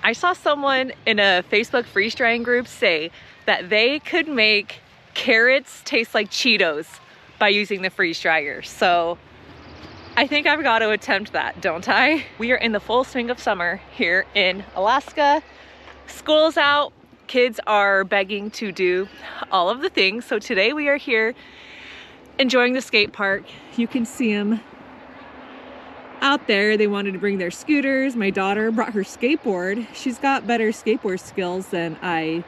I saw someone in a Facebook freeze drying group say that they could make carrots taste like Cheetos by using the freeze dryer. So I think I've got to attempt that, don't I? We are in the full swing of summer here in Alaska. School's out, kids are begging to do all of the things. So today we are here enjoying the skate park. You can see them out there. They wanted to bring their scooters. My daughter brought her skateboard. She's got better skateboard skills than I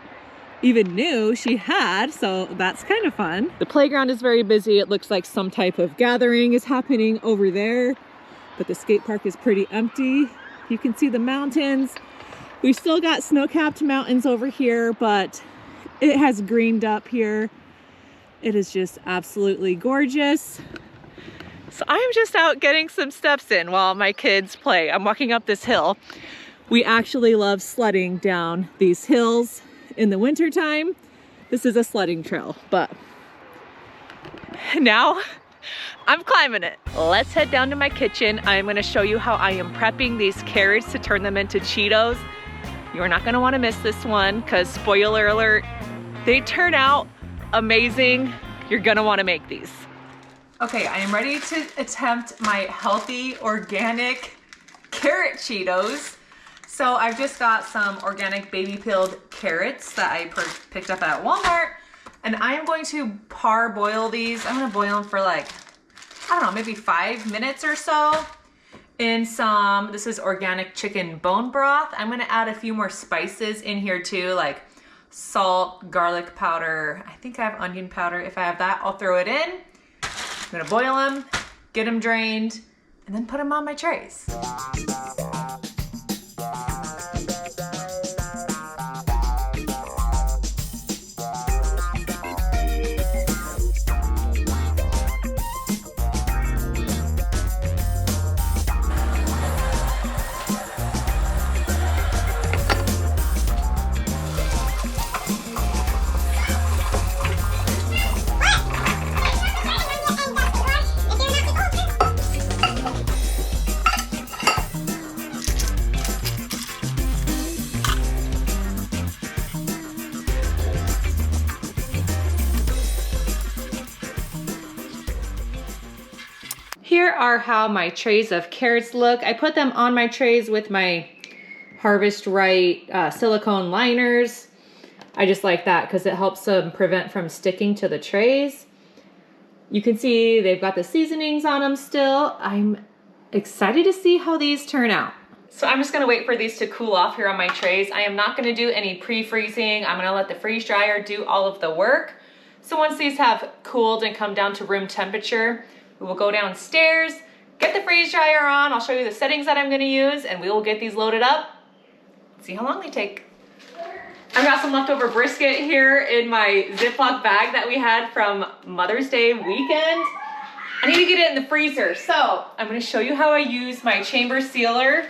even knew she had, so that's kind of fun. The playground is very busy. It looks like some type of gathering is happening over there, but the skate park is pretty empty. You can see the mountains. We've still got snow-capped mountains over here, but it has greened up here. It is just absolutely gorgeous. So I'm just out getting some steps in while my kids play. I'm walking up this hill. We actually love sledding down these hills in the winter time. This is a sledding trail, but now I'm climbing it. Let's head down to my kitchen. I'm gonna show you how I am prepping these carrots to turn them into Cheetos. You're not gonna wanna miss this one because spoiler alert, they turn out amazing. You're gonna wanna make these. Okay, I am ready to attempt my healthy, organic carrot Cheetos. So I've just got some organic baby peeled carrots that I picked up at Walmart, and I am going to parboil these. I'm gonna boil them for like, I don't know, maybe 5 minutes or so in some, this is organic chicken bone broth. I'm gonna add a few more spices in here too, like salt, garlic powder. I think I have onion powder. If I have that, I'll throw it in. I'm gonna boil them, get them drained, and then put them on my trays. Here are how my trays of carrots look. I put them on my trays with my Harvest Right silicone liners. I just like that because it helps them prevent from sticking to the trays. You can see they've got the seasonings on them still. I'm excited to see how these turn out. So I'm just gonna wait for these to cool off here on my trays. I am not gonna do any pre-freezing. I'm gonna let the freeze dryer do all of the work. So once these have cooled and come down to room temperature, we will go downstairs, get the freeze dryer on. I'll show you the settings that I'm gonna use, and we will get these loaded up. See how long they take. I've got some leftover brisket here in my Ziploc bag that we had from Mother's Day weekend. I need to get it in the freezer. So I'm gonna show you how I use my chamber sealer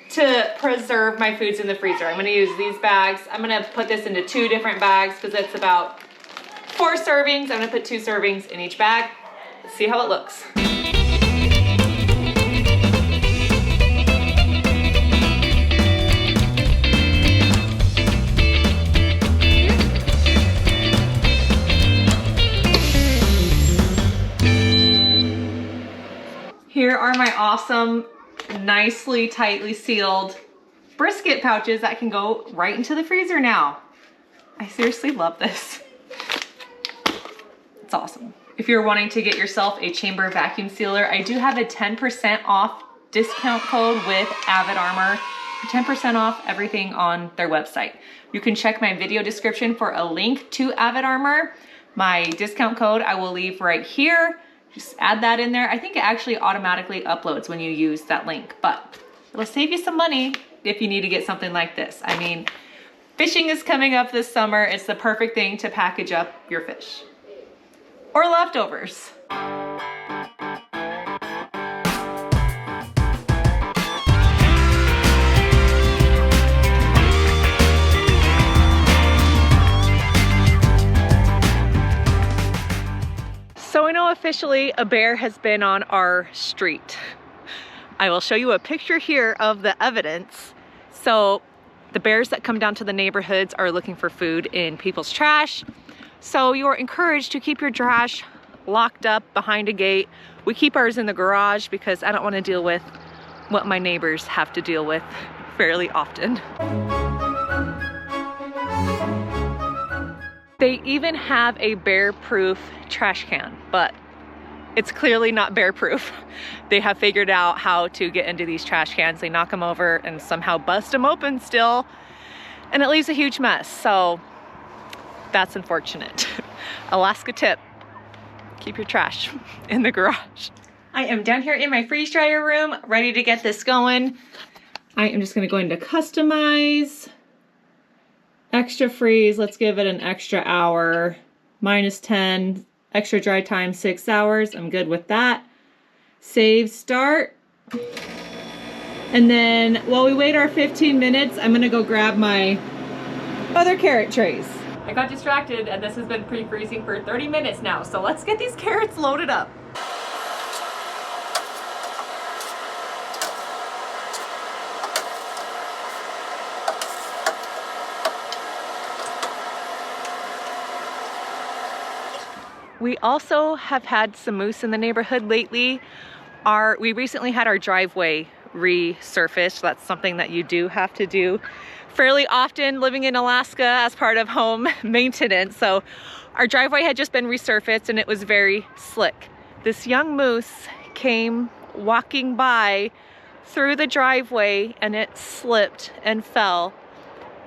to preserve my foods in the freezer. I'm gonna use these bags. I'm gonna put this into 2 different bags because it's about 4 servings. I'm gonna put 2 servings in each bag. Let's see how it looks. Here are my awesome, nicely, tightly sealed brisket pouches that can go right into the freezer now. I seriously love this. It's awesome. If you're wanting to get yourself a chamber vacuum sealer, I do have a 10% off discount code with Avid Armor. 10% off everything on their website. You can check my video description for a link to Avid Armor. My discount code I will leave right here. Just add that in there. I think it actually automatically uploads when you use that link, but it'll save you some money if you need to get something like this. I mean, fishing is coming up this summer. It's the perfect thing to package up your fish. Or leftovers. So I know officially a bear has been on our street. I will show you a picture here of the evidence. So The bears that come down to the neighborhoods are looking for food in people's trash. So you're encouraged to keep your trash locked up behind a gate. We keep ours in the garage because I don't want to deal with what my neighbors have to deal with fairly often. They even have a bear-proof trash can, but it's clearly not bear-proof. They have figured out how to get into these trash cans. They knock them over and somehow bust them open still, and it leaves a huge mess. So that's unfortunate. Alaska tip, keep your trash in the garage. I am down here in my freeze dryer room, ready to get this going. I am just gonna go into customize, extra freeze, let's give it an extra hour, -10, extra dry time 6 hours, I'm good with that. Save, start. And then while we wait our 15 minutes, I'm gonna go grab my other carrot trays. I got distracted and this has been pre-freezing for 30 minutes now, so let's get these carrots loaded up. We also have had some moose in the neighborhood lately. We recently had our driveway resurfaced. That's something that you do have to do fairly often living in Alaska as part of home maintenance. So our driveway had just been resurfaced and it was very slick. This young moose came walking by through the driveway and it slipped and fell.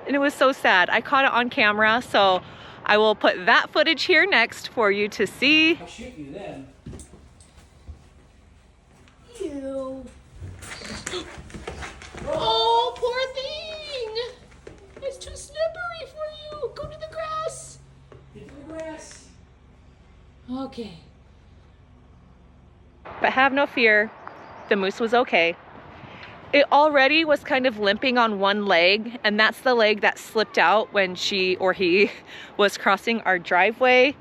And it was so sad. I caught it on camera, so I will put that footage here next for you to see. I'll shoot you then. Ew. Oh, poor thing! It's too slippery for you. Go to the grass. Get to the grass. Okay. But have no fear, the moose was okay. It already was kind of limping on one leg, and that's the leg that slipped out when she or he was crossing our driveway.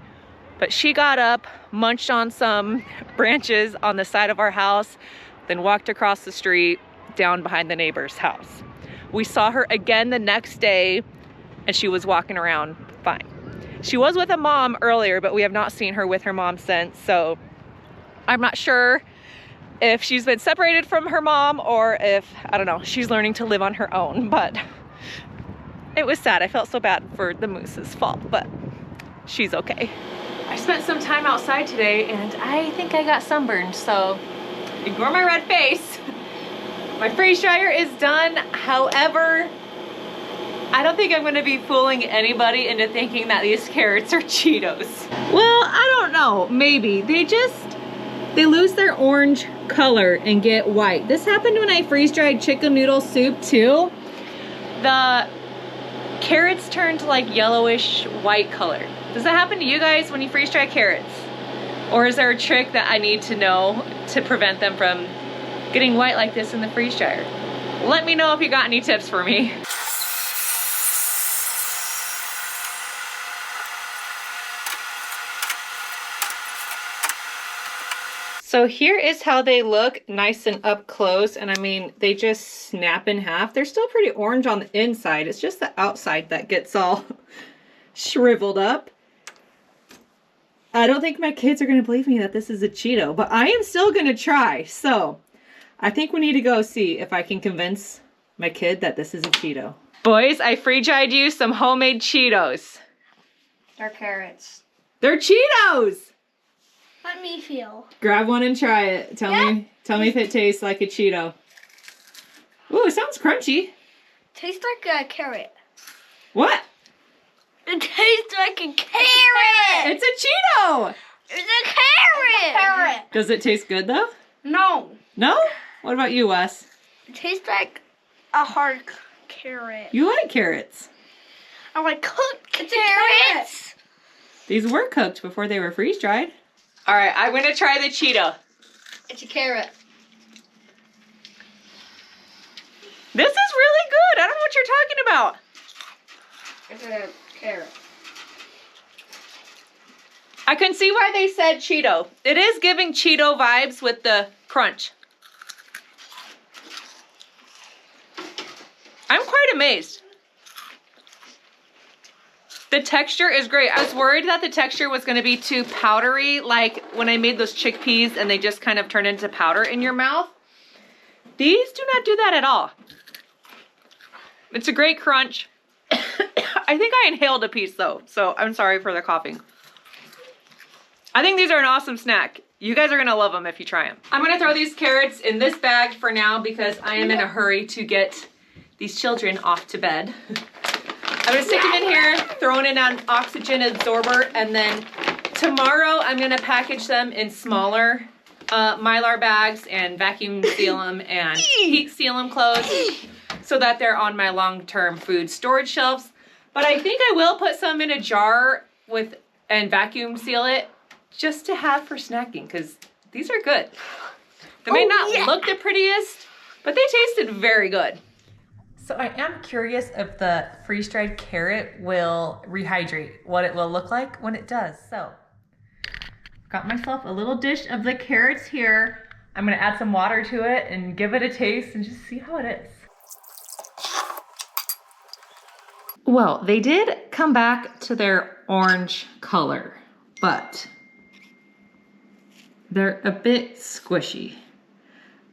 But she got up, munched on some branches on the side of our house, then walked across the street down behind the neighbor's house. We saw her again the next day and she was walking around fine. She was with a mom earlier, but we have not seen her with her mom since, so I'm not sure if she's been separated from her mom or if, I don't know, she's learning to live on her own. But it was sad. I felt so bad for the moose's fault, but she's okay. I spent some time outside today and I think I got sunburned, so ignore my red face. My freeze dryer is done. However, I don't think I'm gonna be fooling anybody into thinking that these carrots are Cheetos. Well, I don't know, maybe. They lose their orange color and get white. This happened when I freeze dried chicken noodle soup too. The carrots turned like yellowish white color. Does that happen to you guys when you freeze dry carrots? Or is there a trick that I need to know to prevent them from getting white like this in the freeze dryer? Let me know if you got any tips for me. So here is how they look nice and up close, and I mean, they just snap in half. They're still pretty orange on the inside. It's just the outside that gets all shriveled up. I don't think my kids are gonna believe me that this is a Cheeto, but I am still gonna try. So I think we need to go see if I can convince my kid that this is a Cheeto. Boys, I freeze-dried you some homemade Cheetos. They're carrots. They're Cheetos! Let me feel. Grab one and try it. Tell me if it tastes like a Cheeto. Ooh, it sounds crunchy. Tastes like a carrot. What? It tastes like a carrot. It's a Cheeto! It's a carrot. It's a carrot. Does it taste good though? No. No? What about you, Wes? It tastes like a hard carrot. You like carrots. I like cooked carrots. These were cooked before they were freeze-dried. All right, I'm gonna try the Cheeto. It's a carrot. This is really good. I don't know what you're talking about. It's a carrot. I can see why they said Cheeto. It is giving Cheeto vibes with the crunch. I'm quite amazed. The texture is great. I was worried that the texture was gonna be too powdery, like when I made those chickpeas and they just kind of turn into powder in your mouth. These do not do that at all. It's a great crunch. I think I inhaled a piece though, so I'm sorry for the coughing. I think these are an awesome snack. You guys are gonna love them if you try them. I'm gonna throw these carrots in this bag for now because I am in a hurry to get these children off to bed. I'm gonna stick them in here, throw it in an oxygen absorber, and then tomorrow I'm gonna package them in smaller Mylar bags and vacuum seal them and heat seal them closed so that they're on my long-term food storage shelves. But I think I will put some in a jar and vacuum seal it just to have for snacking because these are good. They may not look the prettiest, but they tasted very good. So I am curious if the freeze-dried carrot will rehydrate, what it will look like when it does. So, got myself a little dish of the carrots here. I'm gonna add some water to it and give it a taste and just see how it is. Well, they did come back to their orange color, but they're a bit squishy.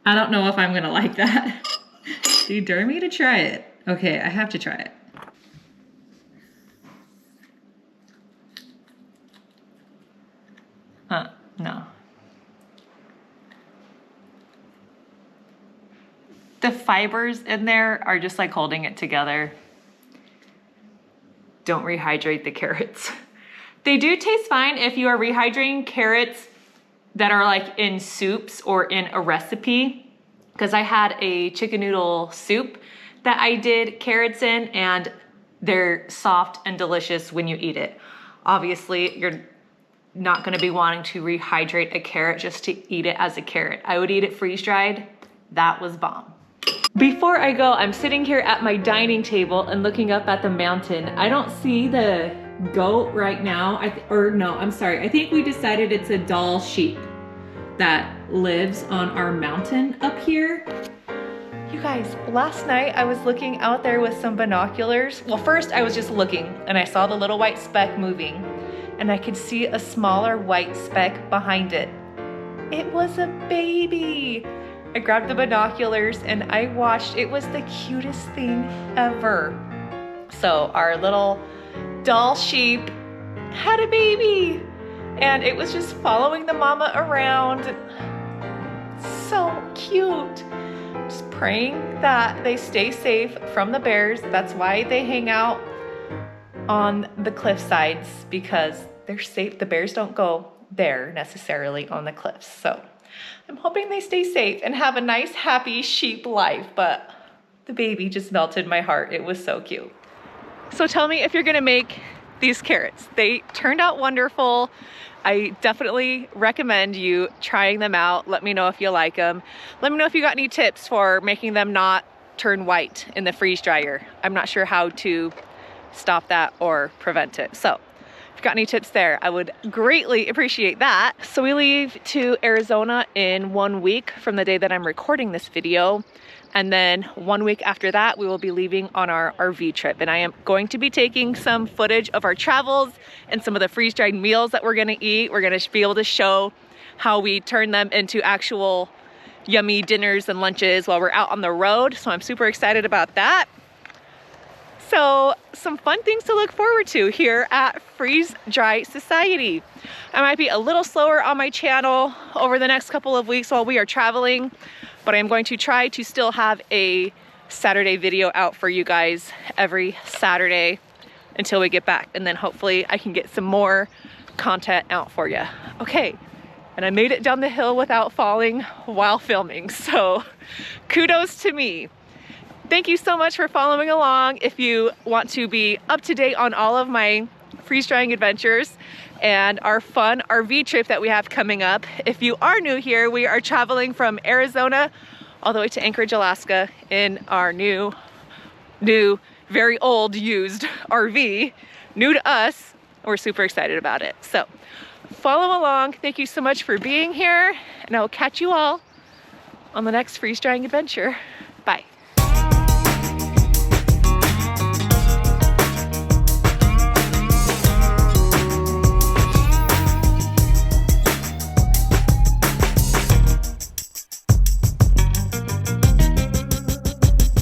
I don't know if I'm gonna like that. Do you dare me to try it? Okay, I have to try it. No. The fibers in there are just like holding it together. Don't rehydrate the carrots. They do taste fine if you are rehydrating carrots that are like in soups or in a recipe. Because I had a chicken noodle soup that I did carrots in and they're soft and delicious when you eat it. Obviously, you're not gonna be wanting to rehydrate a carrot just to eat it as a carrot. I would eat it freeze-dried. That was bomb. Before I go, I'm sitting here at my dining table and looking up at the mountain. I don't see the goat right now. I'm sorry. I think we decided it's a doll sheep that lives on our mountain up here. You guys, last night I was looking out there with some binoculars. Well, first I was just looking and I saw the little white speck moving and I could see a smaller white speck behind it. It was a baby. I grabbed the binoculars and I watched. It was the cutest thing ever. So our little doll sheep had a baby. And it was just following the mama around. So cute. Just praying that they stay safe from the bears. That's why they hang out on the cliff sides, because they're safe. The bears don't go there necessarily on the cliffs. So I'm hoping they stay safe and have a nice, happy sheep life. But the baby just melted my heart. It was so cute. So tell me if you're gonna make these carrots. They turned out wonderful. I definitely recommend you trying them out. Let me know if you like them. Let me know if you got any tips for making them not turn white in the freeze dryer. I'm not sure how to stop that or prevent it. So if you got any tips there, I would greatly appreciate that. So we leave to Arizona in 1 week from the day that I'm recording this video. And then 1 week after that, we will be leaving on our RV trip. And I am going to be taking some footage of our travels and some of the freeze-dried meals that we're gonna eat. We're gonna be able to show how we turn them into actual yummy dinners and lunches while we're out on the road. So I'm super excited about that. So some fun things to look forward to here at Freeze Dry Society. I might be a little slower on my channel over the next couple of weeks while we are traveling, but I'm going to try to still have a Saturday video out for you guys every Saturday until we get back. And then hopefully I can get some more content out for you. Okay, and I made it down the hill without falling while filming. So kudos to me. Thank you so much for following along. If you want to be up to date on all of my freeze drying adventures and our fun RV trip that we have coming up. If you are new here, we are traveling from Arizona all the way to Anchorage, Alaska in our new, very old used RV, new to us. We're super excited about it. So follow along. Thank you so much for being here, and I will catch you all on the next freeze drying adventure.